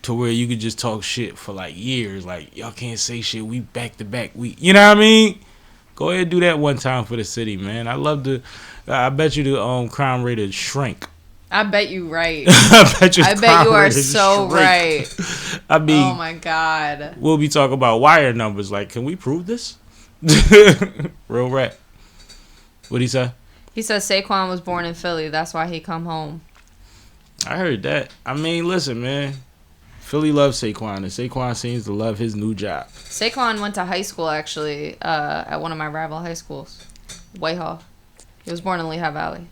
to where you could just talk shit for like years. Like, y'all can't say shit. We back to back. You know what I mean? Go ahead and do that one time for the city, man. I bet you the crime rate would shrink. I bet you right. I bet you are so right. I mean, oh my God. We'll be talking about wire numbers. Like, can we prove this? Real rap. What'd he say? He says Saquon was born in Philly. That's why he come home. I heard that. I mean, listen, man. Philly loves Saquon, and Saquon seems to love his new job. Saquon went to high school, actually, at one of my rival high schools, Whitehall. He was born in Lehigh Valley.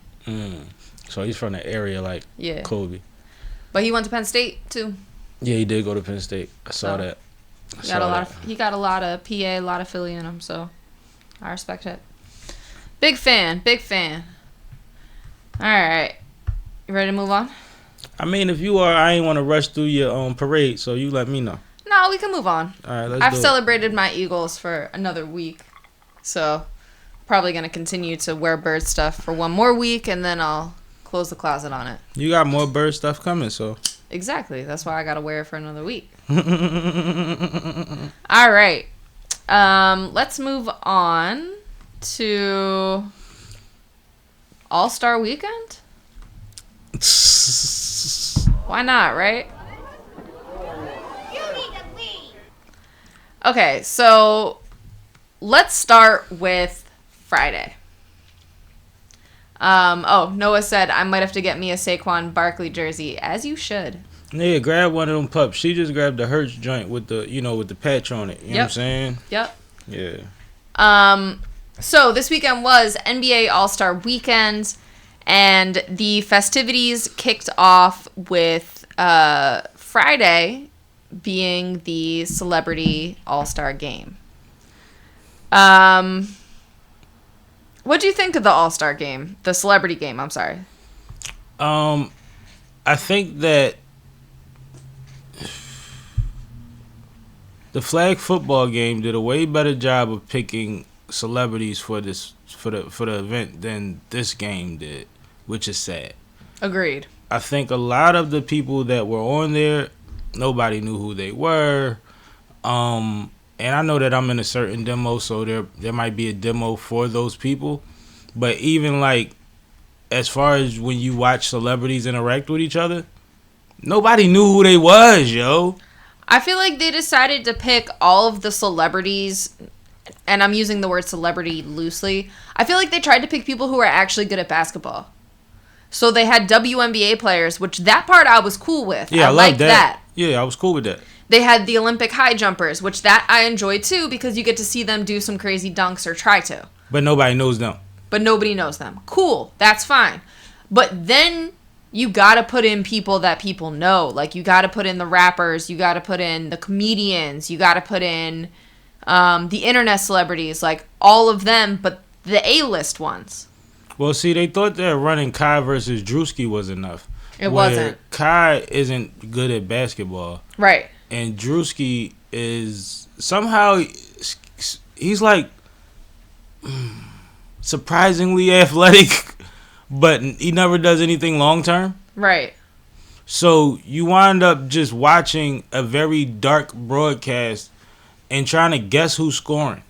So he's from the area like Kobe. But he went to Penn State, too. Yeah, he did go to Penn State. I saw that. He got a lot of PA, a lot of Philly in him, so I respect it. Big fan. All right. You ready to move on? I mean, if you are, I ain't want to rush through your parade, so you let me know. No, we can move on. All right, I've celebrated my Eagles for another week, so probably going to continue to wear bird stuff for one more week, and then I'll close the closet on it. You got more bird stuff coming, so. Exactly. That's why I got to wear it for another week. All right. Let's move on to All-Star Weekend. Why not, right? Okay, so let's start with Friday. Noah said I might have to get me a Saquon Barkley jersey, as you should. Yeah, grab one of them pups. She just grabbed the Hertz joint with the patch on it. You know what I'm saying? Yep. Yeah. So this weekend was NBA All-Star Weekend, and the festivities kicked off with Friday being the Celebrity All-Star Game. What do you think of the All-Star Game? The Celebrity Game, I'm sorry. I think that the flag football game did a way better job of picking celebrities for the event than this game did, which is sad. Agreed. I think a lot of the people that were on there, nobody knew who they were. And I know that I'm in a certain demo, so there might be a demo for those people. But even like as far as when you watch celebrities interact with each other, nobody knew who they was, yo. I feel like they decided to pick all of the celebrities, and I'm using the word celebrity loosely. I feel like they tried to pick people who are actually good at basketball. So they had WNBA players, which that part I was cool with. Yeah, I liked that. Yeah, I was cool with that. They had the Olympic high jumpers, which that I enjoyed too, because you get to see them do some crazy dunks or try to. But nobody knows them. Cool. That's fine. But then you got to put in people that people know. Like, you got to put in the rappers. You got to put in the comedians. You got to put in the internet celebrities. Like, all of them, but the A-list ones. Well, see, they thought that running Kai versus Drewski was enough. It wasn't. Kai isn't good at basketball. Right. And Drewski is somehow, he's like surprisingly athletic, but he never does anything long term. Right. So you wind up just watching a very dark broadcast and trying to guess who's scoring.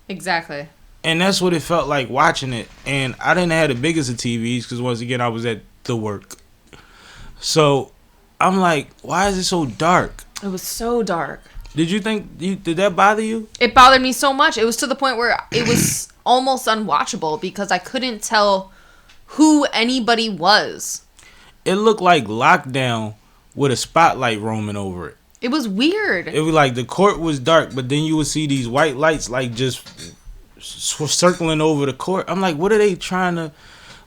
Exactly. And that's what it felt like watching it. And I didn't have the biggest of TVs because once again I was at the work. So I'm like, why is it so dark? It was so dark. Did that bother you? It bothered me so much. It was to the point where it was almost unwatchable because I couldn't tell who anybody was. It looked like Lockdown with a spotlight roaming over it. It was weird. It was like the court was dark, but then you would see these white lights like just circling over the court. I'm like, what are they trying to...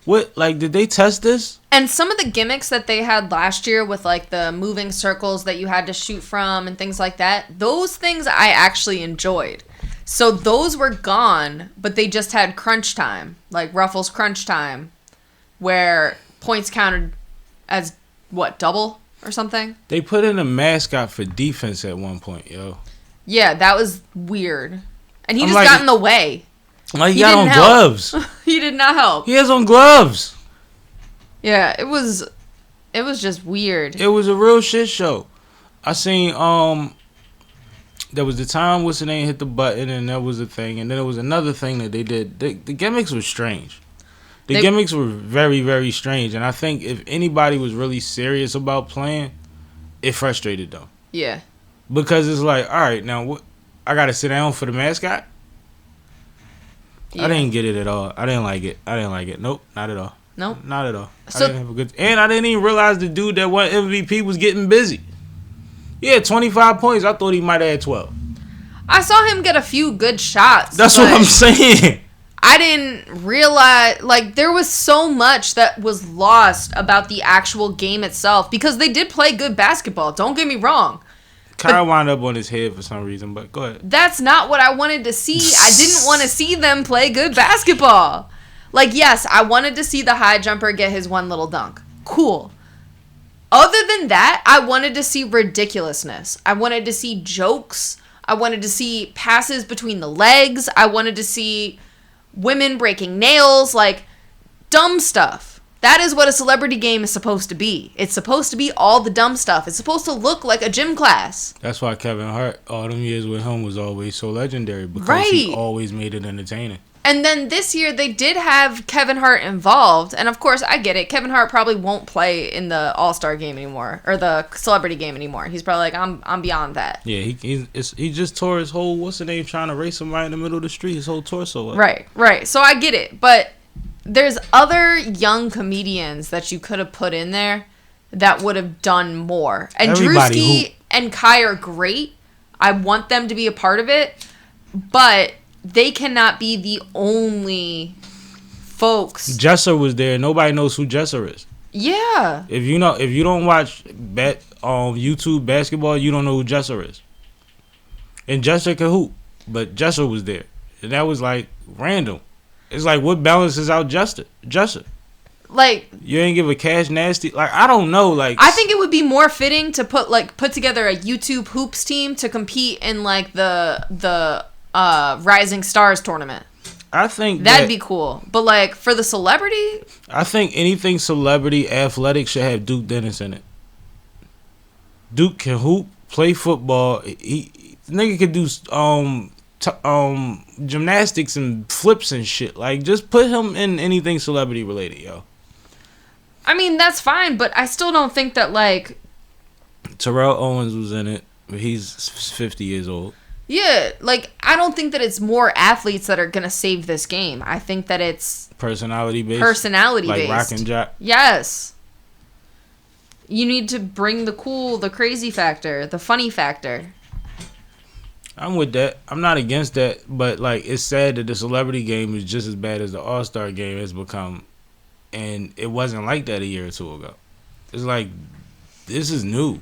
did they test this? And some of the gimmicks that they had last year with, like, the moving circles that you had to shoot from and things like that, those things I actually enjoyed. So those were gone, but they just had crunch time, like Ruffles crunch time, where points counted as, double or something? They put in a mascot for defense at one point, yo. Yeah, that was weird. And he just got in the way. Like, he got on gloves. He did not help. He has on gloves. Yeah, it was It was just weird. It was a real shit show. I seen there was the time what's the name hit the button, and that was the thing, and then there was another thing that they did. The gimmicks were strange. The gimmicks were very, very strange, and I think if anybody was really serious about playing, it frustrated them. Yeah. Because it's like, all right, now what? I gotta sit down for the mascot. Yeah. I didn't get it at all. I didn't like it. Nope, not at all. Nope, not at all. So, I didn't have a good. And I didn't even realize the dude that won MVP was getting busy. Yeah, 25 points. I thought he might have had 12. I saw him get a few good shots. That's what I'm saying. I didn't realize, like, there was so much that was lost about the actual game itself because they did play good basketball. Don't get me wrong. Kyle wound up on his head for some reason, but go ahead. That's not what I wanted to see. I didn't want to see them play good basketball. Like, yes, I wanted to see the high jumper get his one little dunk. Cool. Other than that, I wanted to see ridiculousness. I wanted to see jokes. I wanted to see passes between the legs. I wanted to see women breaking nails, like dumb stuff. That is what a celebrity game is supposed to be. It's supposed to be all the dumb stuff. It's supposed to look like a gym class. That's why Kevin Hart, all them years with him, was always so legendary because he always made it entertaining. And then this year, they did have Kevin Hart involved. And of course, I get it. Kevin Hart probably won't play in the All-Star game anymore. Or the celebrity game anymore. He's probably like, I'm beyond that. Yeah, he just tore his whole, what's the name, trying to race somebody in the middle of the street, his whole torso up. Right. So I get it. But there's other young comedians that you could have put in there that would have done more. And Drewski and Kai are great. I want them to be a part of it. But they cannot be the only folks. Jesser was there. Nobody knows who Jesser is. Yeah. If you don't watch YouTube basketball, you don't know who Jesser is. And Jesser can hoop, but Jesser was there, and that was like random. It's like, what balances out Jesser? Like, you ain't give a Cash Nasty. Like, I don't know. Like, I think it would be more fitting to put together a YouTube hoops team to compete in like the Rising Stars tournament. I think that'd be cool. But like for the celebrity, I think anything celebrity athletic should have Duke Dennis in it. Duke can hoop, play football. Nigga could do gymnastics and flips and shit. Like, just put him in anything celebrity related, yo. I mean, that's fine, but I still don't think that like Terrell Owens was in it. He's 50 years old. Yeah, like, I don't think that it's more athletes that are going to save this game. I think that it's personality-based. Like Rock and Jock. Yes. You need to bring the cool, the crazy factor, the funny factor. I'm with that. I'm not against that, but, like, it's sad that the celebrity game is just as bad as the All-Star game has become, and it wasn't like that a year or two ago. It's like, this is new.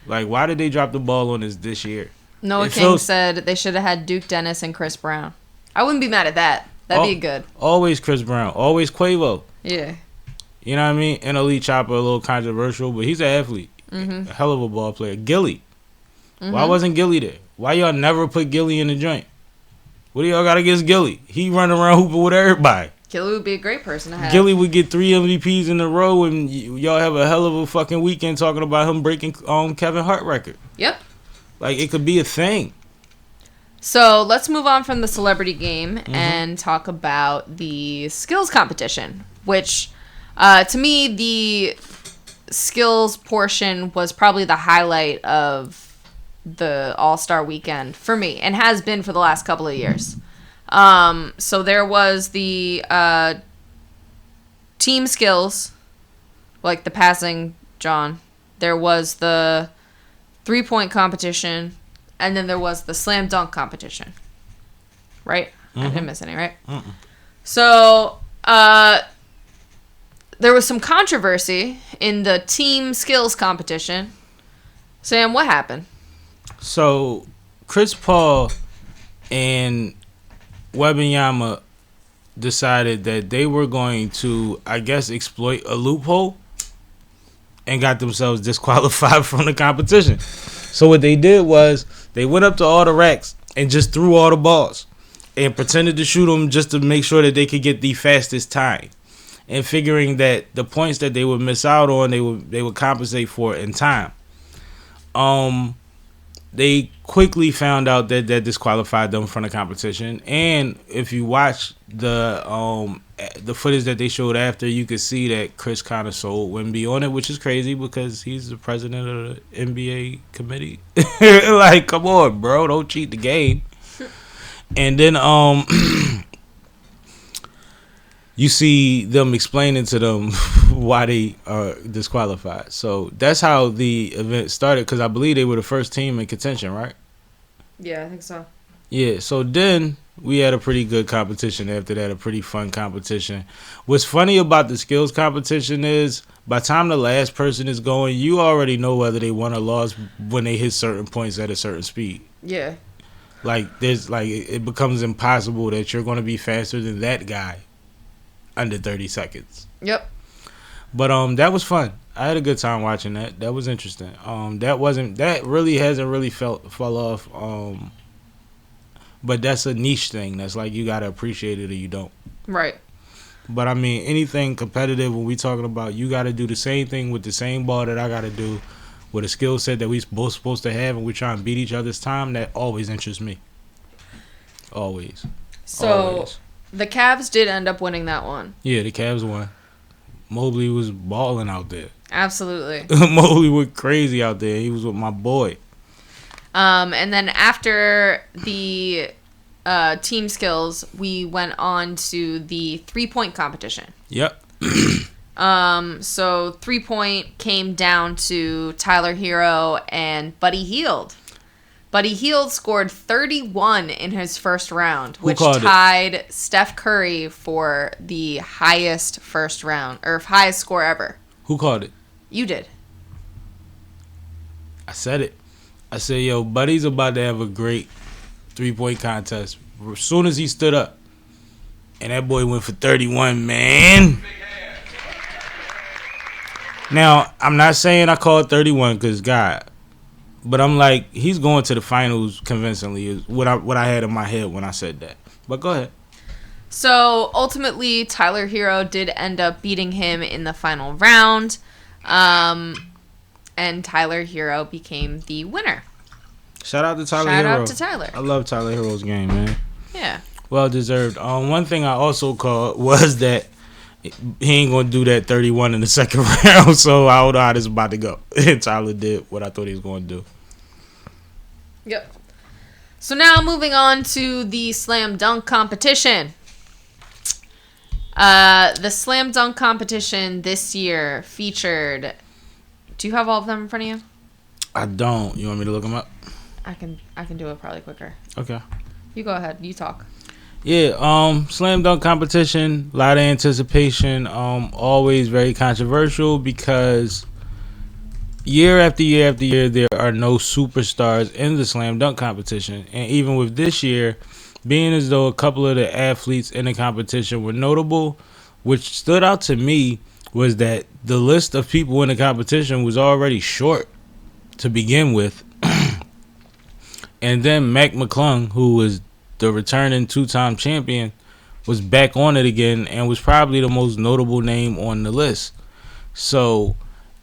Like, why did they drop the ball on this year? Noah King said they should have had Duke Dennis and Chris Brown. I wouldn't be mad at that. That'd be good. Always Chris Brown. Always Quavo. Yeah. You know what I mean? And Elite Chopper, a little controversial, but he's an athlete. Mm-hmm. A hell of a ball player. Gilly. Mm-hmm. Why wasn't Gilly there? Why y'all never put Gilly in the joint? What do y'all got against Gilly? He running around hooping with everybody. Gilly would be a great person to have. Gilly would get 3 MVPs in a row, and y'all have a hell of a fucking weekend talking about him breaking Kevin Hart record. Yep. Like, it could be a thing. So let's move on from the celebrity game and talk about the skills competition, which to me, the skills portion was probably the highlight of the All-Star weekend for me and has been for the last couple of years. So there was the team skills, like the passing, John. There was the 3-point competition, and then there was the slam dunk competition. Right? I didn't miss any, right? So, there was some controversy in the team skills competition. Sam, what happened? So, Chris Paul and Wembanyama decided that they were going to, I guess, exploit a loophole and got themselves disqualified from the competition. So what they did was they went up to all the racks and just threw all the balls and pretended to shoot them just to make sure that they could get the fastest time. and figuring that the points that they would miss out on, they would compensate for in time. They quickly found out that disqualified them from the competition. And if you watch the footage that they showed after, you could see that Chris kind of sold Wemby on it, which is crazy because he's the president of the NBA committee. Like, come on, bro, don't cheat the game. And then you see them explaining to them why they are disqualified. So that's how the event started, because I believe they were the first team in contention, right? Yeah, I think so. Yeah, so then we had a pretty good competition after that, a pretty fun competition. What's funny about the skills competition is by the time the last person is going, you already know whether they won or lost when they hit certain points at a certain speed. Yeah. Like, it becomes impossible that you're going to be faster than that guy under 30 seconds. Yep. But that was fun. I had a good time watching that. That was interesting. That really hasn't fall off. But that's a niche thing. That's like you gotta appreciate it or you don't. Right. But I mean, anything competitive when we talking about, you gotta do the same thing with the same ball that I gotta do, with a skill set that we both supposed to have, and we're trying to beat each other's time. That always interests me. Always. So Always. The Cavs did end up winning that one. Yeah, the Cavs won. Mobley was balling out there. Absolutely. Mobley went crazy out there. He was with my boy. And then after the team skills, we went on to the 3-point competition. Yep. So 3-point came down to Tyler Hero and Buddy Hield. Buddy Hield scored 31 in his first round, which tied Steph Curry for the highest first round, or highest score ever. Who called it? You did. I said it. I said, yo, Buddy's about to have a great 3-point contest. As soon as he stood up, and that boy went for 31, man. Now, I'm not saying I called 31 because God, but I'm like, he's going to the finals convincingly, is what I had in my head when I said that. But go ahead. So ultimately, Tyler Hero did end up beating him in the final round. And Tyler Hero became the winner. Shout out to Tyler Hero. Shout out to Tyler. I love Tyler Hero's game, man. Yeah. Well deserved. One thing I also called was that he ain't going to do that 31 in the second round, so I don't know how this is about to go. And Tyler did what I thought he was going to do. Yep. So now moving on to the slam dunk competition. The slam dunk competition this year featured... Do you have all of them in front of you? I don't. You want me to look them up? I can do it probably quicker. Okay. You go ahead. You talk. Yeah, slam dunk competition, a lot of anticipation, always very controversial because year after year after year there are no superstars in the slam dunk competition. And even with this year, being as though a couple of the athletes in the competition were notable, which stood out to me was that the list of people in the competition was already short to begin with. And then Mac McClung, who was the returning 2-time champion, was back on it again and was probably the most notable name on the list. So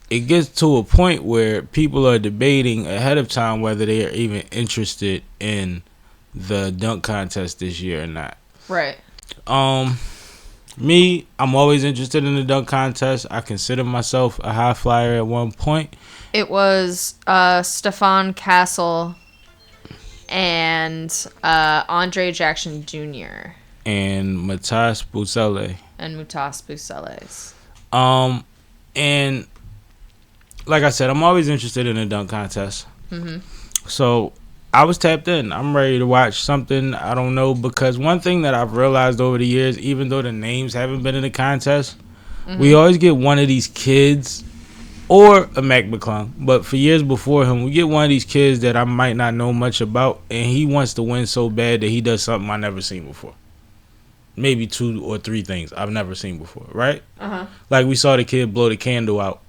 it gets to a point where people are debating ahead of time whether they are even interested in the dunk contest this year or not. Right. Me, I'm always interested in the dunk contest. I consider myself a high flyer at one point. It was Stephon Castle and Andre Jackson Jr. and Matas Busele. And Mutas Buseles. And like I said, I'm always interested in a dunk contest. Mm-hmm. So I was tapped in. I'm ready to watch something. I don't know, because one thing that I've realized over the years, even though the names haven't been in the contest, we always get one of these kids or a Mac McClung. But for years before him, we get one of these kids that I might not know much about, and he wants to win so bad that he does something I've never seen before. Maybe 2 or 3 things I've never seen before, right? Uh-huh. Like we saw the kid blow the candle out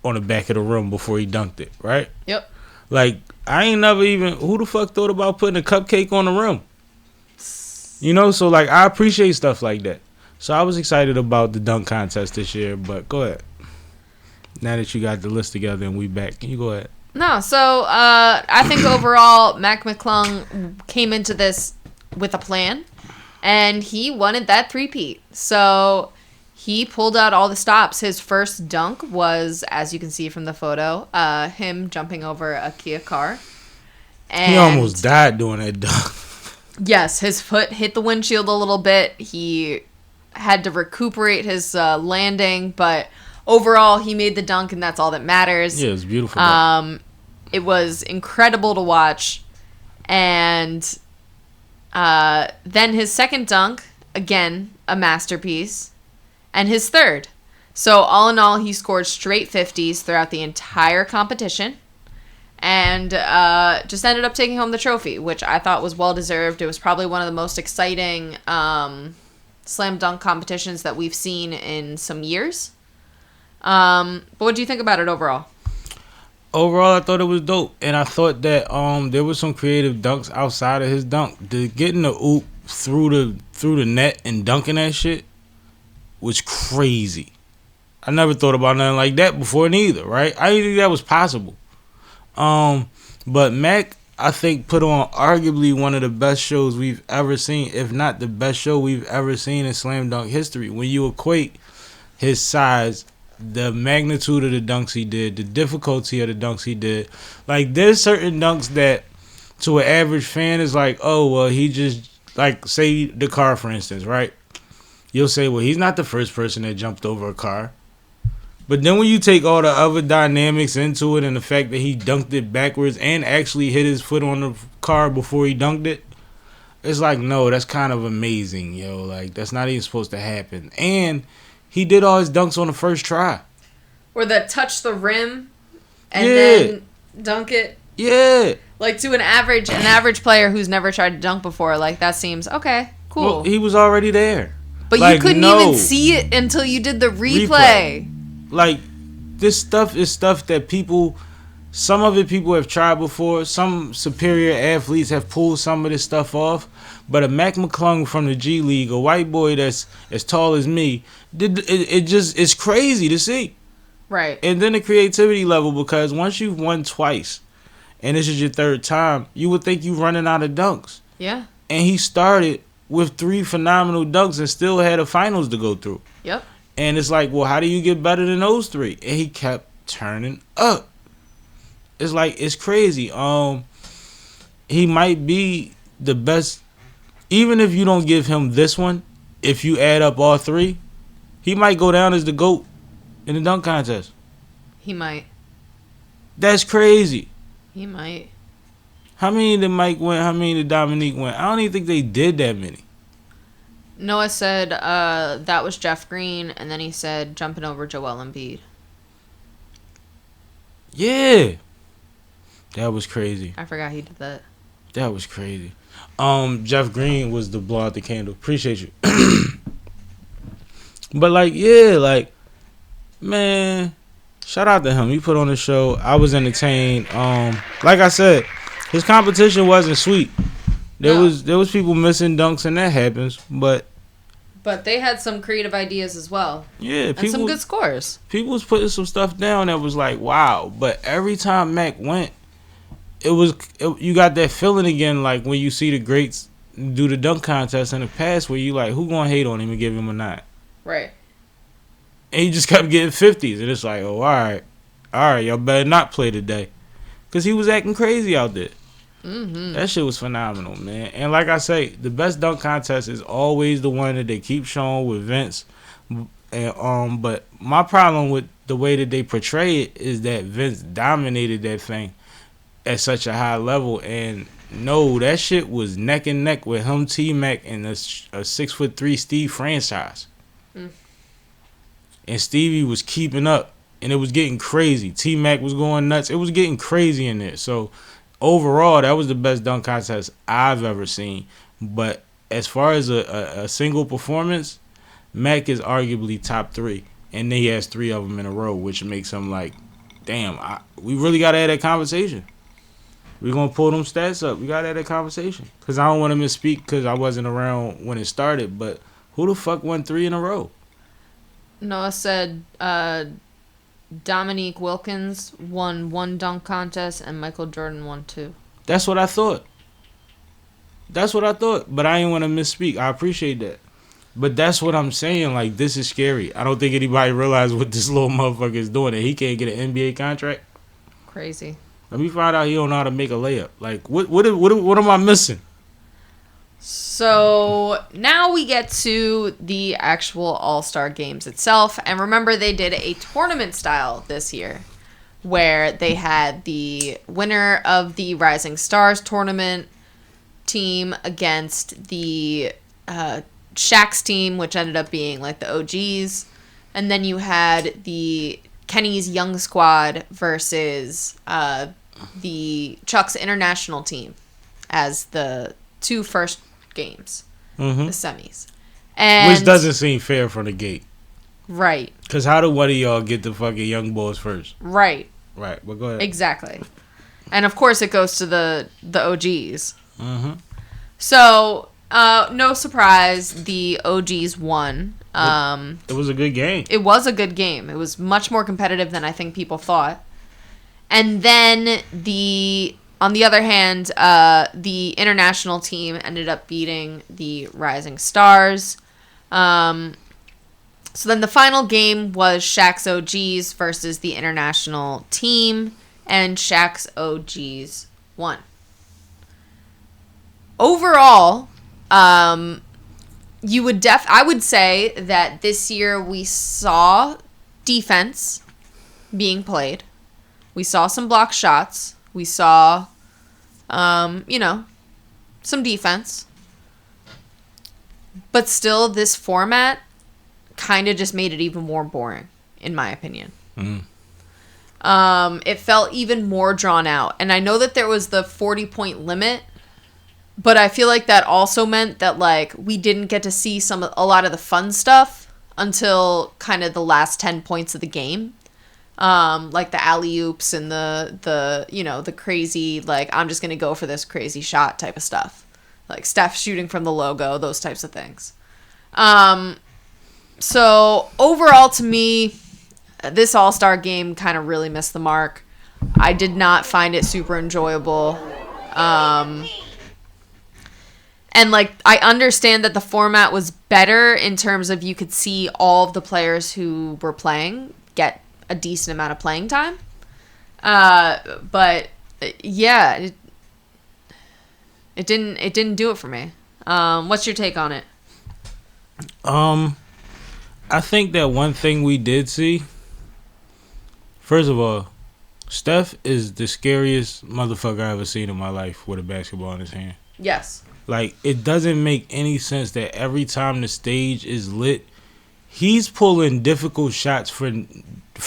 on the back of the room before he dunked it, right? Yep. Like, I ain't never even... Who the fuck thought about putting a cupcake on the rim? You know, so, like, I appreciate stuff like that. So I was excited about the dunk contest this year, but go ahead. Now that you got the list together and we back, can you go ahead? No, so I think overall, Mac McClung came into this with a plan, and he wanted that three-peat. So he pulled out all the stops. His first dunk was, as you can see from the photo, him jumping over a Kia car. And he almost died doing that dunk. Yes, his foot hit the windshield a little bit. He had to recuperate his landing, but overall, he made the dunk, and that's all that matters. Yeah, it was beautiful. It was incredible to watch. And then his second dunk, again, a masterpiece. And his third. So all in all, he scored straight 50s throughout the entire competition. And just ended up taking home the trophy, which I thought was well-deserved. It was probably one of the most exciting slam dunk competitions that we've seen in some years. But what do you think about it overall? Overall, I thought it was dope. And I thought that there was some creative dunks outside of his dunk. Getting the oop through the net and dunking that shit was crazy. I never thought about nothing like that before neither, right? I didn't think that was possible. But Mac, I think, put on arguably one of the best shows we've ever seen, if not the best show we've ever seen in slam dunk history. When you equate his size, the magnitude of the dunks he did, the difficulty of the dunks he did, like there's certain dunks that to an average fan is like, oh, well, he just, like, say the car, for instance, right? You'll say, well, he's not the first person that jumped over a car. But then when you take all the other dynamics into it and the fact that he dunked it backwards and actually hit his foot on the car before he dunked it, it's like, no, that's kind of amazing, yo. Like, that's not even supposed to happen. And he did all his dunks on the first try. Or that touch the rim and then dunk it. Yeah. Like to an average player who's never tried to dunk before, like that seems okay, cool. Well, he was already there. But like, you couldn't even see it until you did the replay. Like, this stuff is stuff that some of it people have tried before. Some superior athletes have pulled some of this stuff off. But a Mac McClung from the G League, a white boy that's as tall as me, it's crazy to see. Right. And then the creativity level, because once you've won twice, and this is your third time, you would think you're running out of dunks. Yeah. And he started with 3 phenomenal dunks and still had a finals to go through. Yep. And it's like, well, how do you get better than those 3? And he kept turning up. It's like, it's crazy. He might be the best, even if you don't give him this one, if you add up all 3, he might go down as the GOAT in the dunk contest. He might. That's crazy. He might. How many did Mike win? How many did Dominique win? I don't even think they did that many. Noah said that was Jeff Green, and then he said jumping over Joel Embiid. Yeah. That was crazy. I forgot he did that. That was crazy. Jeff Green was the blow out the candle. Appreciate you. But like, yeah, like, man, shout out to him. He put on the show. I was entertained. Like I said, his competition wasn't sweet. There was people missing dunks, and that happens. But they had some creative ideas as well. Yeah, and some good scores. People was putting some stuff down that was like, wow. But every time Mac went, you got that feeling again, like when you see the greats do the dunk contest in the past, where you like, who gonna hate on him and give him a 9? Right. And he just kept getting 50s, and it's like, oh, all right, y'all better not play today, because he was acting crazy out there. Mm-hmm. That shit was phenomenal, man. And like I say, the best dunk contest is always the one that they keep showing with Vince. And but my problem with the way that they portray it is that Vince dominated that thing at such a high level, and no, that shit was neck and neck with him, T-Mac, and a 6'3" Steve franchise. And Stevie was keeping up, and it was getting crazy. T-Mac was going nuts. It was getting crazy in there. So overall, that was the best dunk contest I've ever seen. But as far as a single performance, Mac is arguably top 3, and then he has 3 of them in a row, which makes him like, damn, we really got to have that conversation. We're going to pull them stats up. We got to have that conversation. Because I don't want to misspeak because I wasn't around when it started, but Who the fuck won 3 in a row? Noah said Dominique Wilkins won 1 dunk contest and Michael Jordan won 2. That's what I thought. But I didn't want to misspeak. I appreciate that. But that's what I'm saying. Like, this is scary. I don't think anybody realizes what this little motherfucker is doing. That he can't get an NBA contract. Crazy. Let me find out he don't know how to make a layup. Like, what am I missing? So now we get to the actual All-Star games itself. And remember, they did a tournament style this year where they had the winner of the Rising Stars tournament team against the Shaq's team, which ended up being like the OGs. And then you had the Kenny's Young Squad versus the Chuck's International team as the 2 first games, the semis. And which doesn't seem fair from the gate. Right. Because how do one of y'all get the fucking young boys first? Right. Right, but go ahead. Exactly. And of course it goes to the OGs. Mm-hmm. So, no surprise, the OGs won. It was a good game. It was a good game. It was much more competitive than I think people thought. And then on the other hand, the international team ended up beating the Rising Stars. So then the final game was Shaq's OGs versus the international team, and Shaq's OGs won. Overall, I would say that this year we saw defense being played. We saw some block shots. We saw, some defense. But still, this format kind of just made it even more boring, in my opinion. It felt even more drawn out. And I know that there was the 40-point limit, but I feel like that also meant that, like, we didn't get to see a lot of the fun stuff until kind of the last 10 points of the game. Like the alley-oops and the crazy, like, I'm just going to go for this crazy shot type of stuff. Like Steph shooting from the logo, those types of things. So overall, to me, this All-Star game kind of really missed the mark. I did not find it super enjoyable. And, like, I understand that the format was better in terms of you could see all of the players who were playing get a decent amount of playing time. But, yeah, it didn't do it for me. What's your take on it? I think that one thing we did see, first of all, Steph is the scariest motherfucker I ever seen in my life with a basketball in his hand. Yes. Like, it doesn't make any sense that every time the stage is lit, he's pulling difficult shots for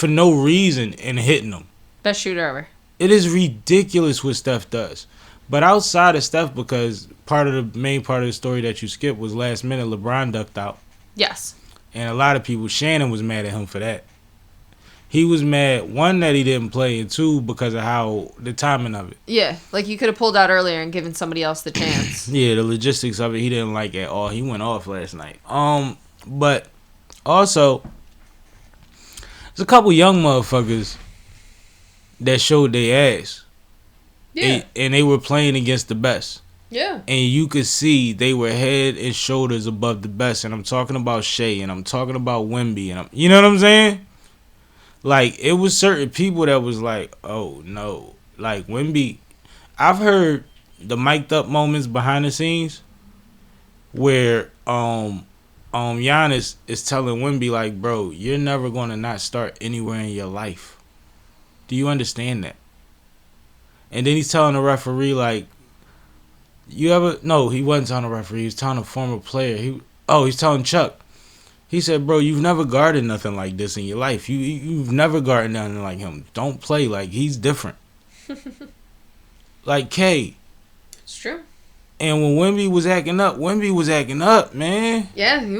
no reason and hitting them. Best shooter ever. It is ridiculous what Steph does. But outside of Steph, because the main part of the story that you skipped was last minute LeBron ducked out. Yes. And a lot of people, Shannon was mad at him for that. He was mad, one, that he didn't play, and two, because of how the timing of it. Yeah, like you could have pulled out earlier and given somebody else the chance. Yeah, the logistics of it, he didn't like at all. He went off last night. But also, there's a couple young motherfuckers that showed their ass. Yeah. And they were playing against the best. Yeah. And you could see they were head and shoulders above the best. And I'm talking about Shea, and I'm talking about Wemby, and you know what I'm saying? Like, it was certain people that was like, oh, no. Like, Wemby, I've heard the mic'd up moments behind the scenes where Giannis is telling Wemby, like, bro, you're never going to not start anywhere in your life. Do you understand that? And then he's telling the referee, like, no, he wasn't telling the referee. He was telling a former player. He's telling Chuck. He said, bro, you've never guarded nothing like this in your life. You've never guarded nothing like him. Don't play like he's different. Like K. It's true. And when Wemby was acting up, man. Yeah, he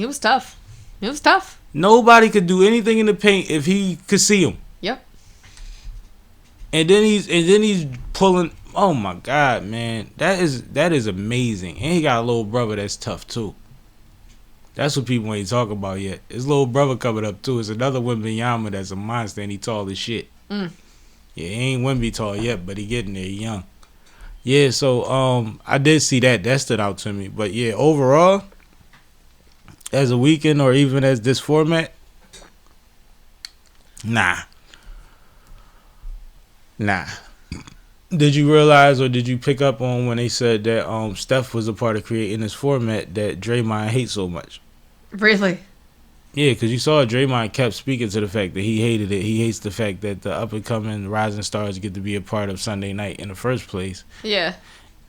was tough. He was tough. Nobody could do anything in the paint if he could see him. Yep. And then he's pulling. Oh my God, man, that is amazing. And he got a little brother that's tough too. That's what people ain't talking about yet. His little brother coming up too. It's another Wembanyama that's a monster and he tall as shit. Yeah, he ain't Wemby tall yet, but he getting there. He young. Yeah, so I did see that. That stood out to me. But yeah, overall, as a weekend or even as this format, nah. Did you realize or did you pick up on when they said that Steph was a part of creating this format that Draymond hates so much? Really? Yeah, because you saw Draymond kept speaking to the fact that he hated it. He hates the fact that the up-and-coming rising stars get to be a part of Sunday night in the first place. Yeah.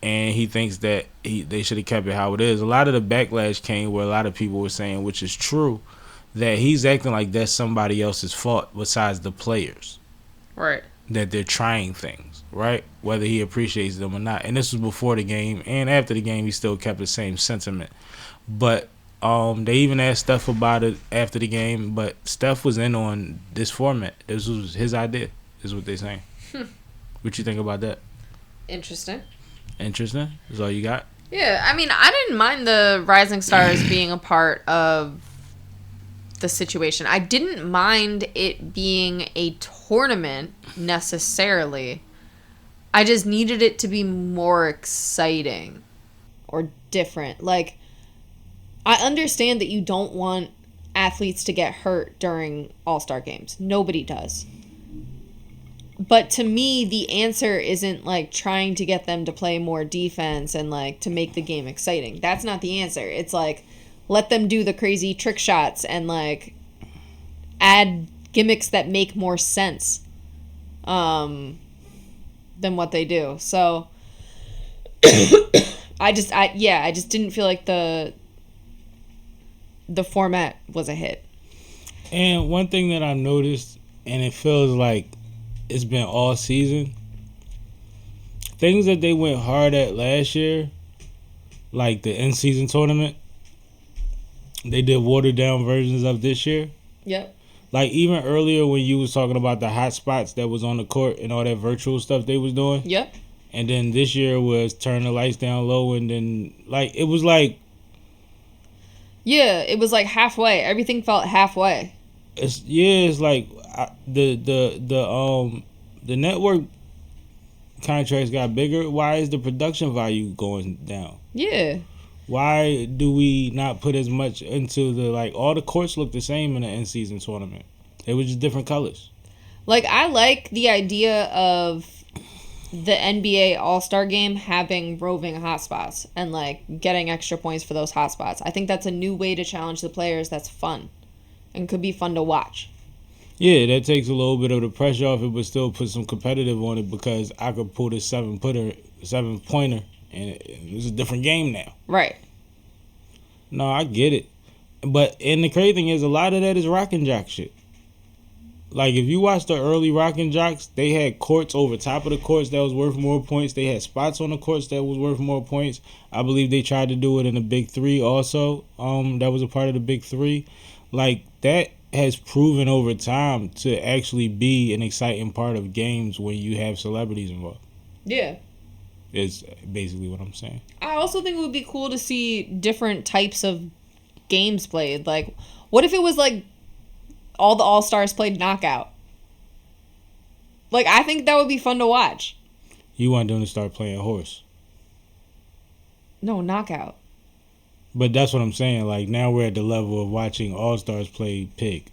And he thinks that they should have kept it how it is. A lot of the backlash came where a lot of people were saying, which is true, that he's acting like that's somebody else's fault besides the players. Right. That they're trying things, right? Whether he appreciates them or not. And this was before the game. And after the game, he still kept the same sentiment. But they even asked Steph about it after the game. But Steph was in on this format. This was his idea, is what they're saying. What you think about that? Interesting. Is all you got? Yeah, I mean, I didn't mind the Rising Stars being a part of the situation. I didn't mind it being a tournament necessarily. I just needed it to be more exciting or different. Like, I understand that you don't want athletes to get hurt during All-Star games. Nobody does. But to me, the answer isn't, like, trying to get them to play more defense and, like, to make the game exciting. That's not the answer. It's, like, let them do the crazy trick shots and, like, add gimmicks that make more sense than what they do. So, I just didn't feel like the format was a hit. And one thing that I noticed, and it feels like it's been all season, things that they went hard at last year, like the in-season tournament, they did watered-down versions of this year. Yep. Like, even earlier when you was talking about the hot spots that was on the court and all that virtual stuff they was doing. Yep. And then this year was turn the lights down low, and then, like, it was like... Yeah, it was like halfway. Everything felt halfway. It's like the network contracts got bigger. Why is the production value going down? Yeah. Why do we not put as much into the, like, all the courts look the same in the in-season tournament? It was just different colors. Like, I like the idea of the NBA All-Star game having roving hotspots and, like, getting extra points for those hotspots. I think that's a new way to challenge the players that's fun and could be fun to watch. Yeah, that takes a little bit of the pressure off it, but still put some competitive on it because I could pull this 7-pointer, and it's a different game now. Right. No, I get it. And the crazy thing is, a lot of that is rock and jock shit. Like, if you watch the early Rock and Jocks, they had courts over top of the courts that was worth more points. They had spots on the courts that was worth more points. I believe they tried to do it in the Big Three also. That was a part of the Big Three. Like, that has proven over time to actually be an exciting part of games when you have celebrities involved. Yeah. Is basically what I'm saying. I also think it would be cool to see different types of games played. Like, what if it was like all the All-Stars played knockout? Like, I think that would be fun to watch. You want them to start playing horse. No, knockout. But that's what I'm saying. Like, now we're at the level of watching All-Stars play pig.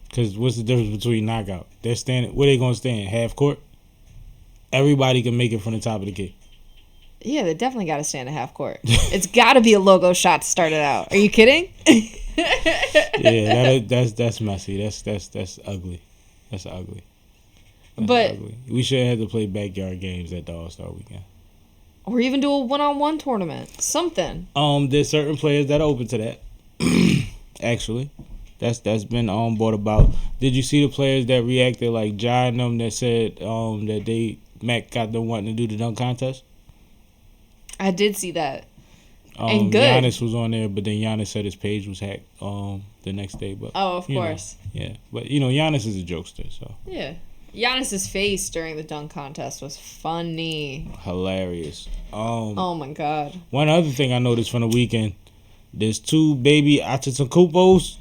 Because what's the difference between knockout? They're standing. Where they going to stand? Half court? Everybody can make it from the top of the key. Yeah, they definitely got to stand at half court. It's got to be a logo shot to start it out. Are you kidding? Yeah, that's messy. That's ugly. That's ugly. Ugly. We shouldn't have to play backyard games at the All-Star weekend. Or even do a one-on-one tournament. Something. There's certain players that are open to that. Actually. That's been brought about. Did you see the players that reacted like Ja and them that said that Mac got them wanting to do the dunk contest? I did see that. And good. Giannis was on there, but then Giannis said his page was hacked the next day. But of course. Yeah. But, Giannis is a jokester, so. Yeah. Giannis's face during the dunk contest was funny. Hilarious. Oh, my God. One other thing I noticed from the weekend, There's 2 baby Antetokounmpos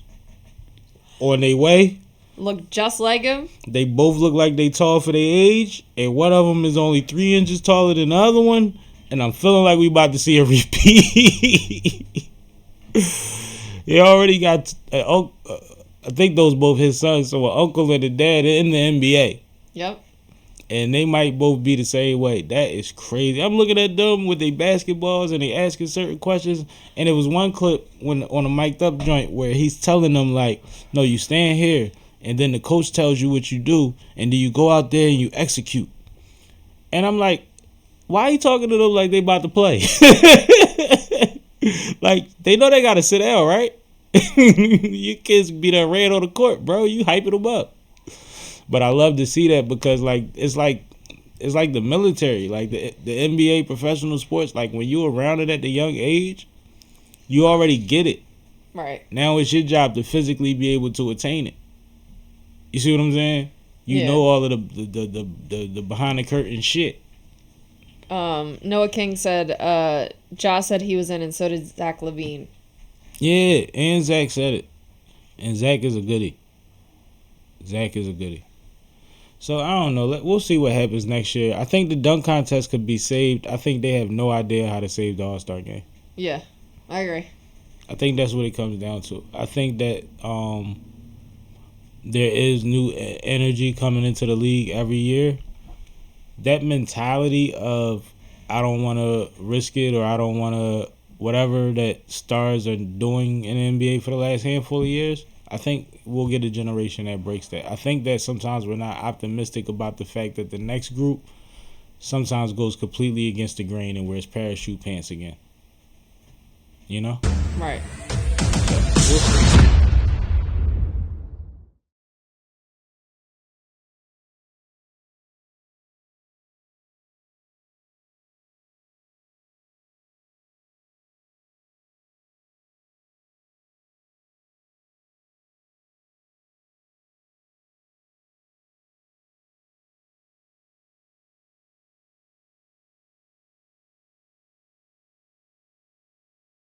on their way. Look just like him. They both look like they tall for their age, and one of them is only 3 inches taller than the other one. And I'm feeling like we about to see a repeat. He already got, I think those both his sons, so an uncle and a dad in the NBA. Yep. And they might both be the same way. That is crazy. I'm looking at them with their basketballs and they asking certain questions. And it was one clip when on a mic'd up joint where he's telling them like, no, you stand here. And then the coach tells you what you do. And then you go out there and you execute. And I'm like, why are you talking to them like they about to play? Like, they know they got to sit down, right? Your kids be done ran on the court, bro. You hyping them up. But I love to see that because it's like the military, like the NBA professional sports. Like when you around it at the young age, you already get it. Right. Now it's your job to physically be able to attain it. You see what I'm saying? You know all of the behind the curtain shit. Noah King said, Josh said he was in, and so did Zach LaVine. Yeah, and Zach said it. And Zach is a goodie. So, I don't know. We'll see what happens next year. I think the dunk contest could be saved. I think they have no idea how to save the All-Star game. Yeah, I agree. I think that's what it comes down to. I think that there is new energy coming into the league every year. That mentality of I don't want to risk it or I don't want to whatever that stars are doing in the NBA for the last handful of years, I think we'll get a generation that breaks that. I think that sometimes we're not optimistic about the fact that the next group sometimes goes completely against the grain and wears parachute pants again. You know? Right. So, we'll see.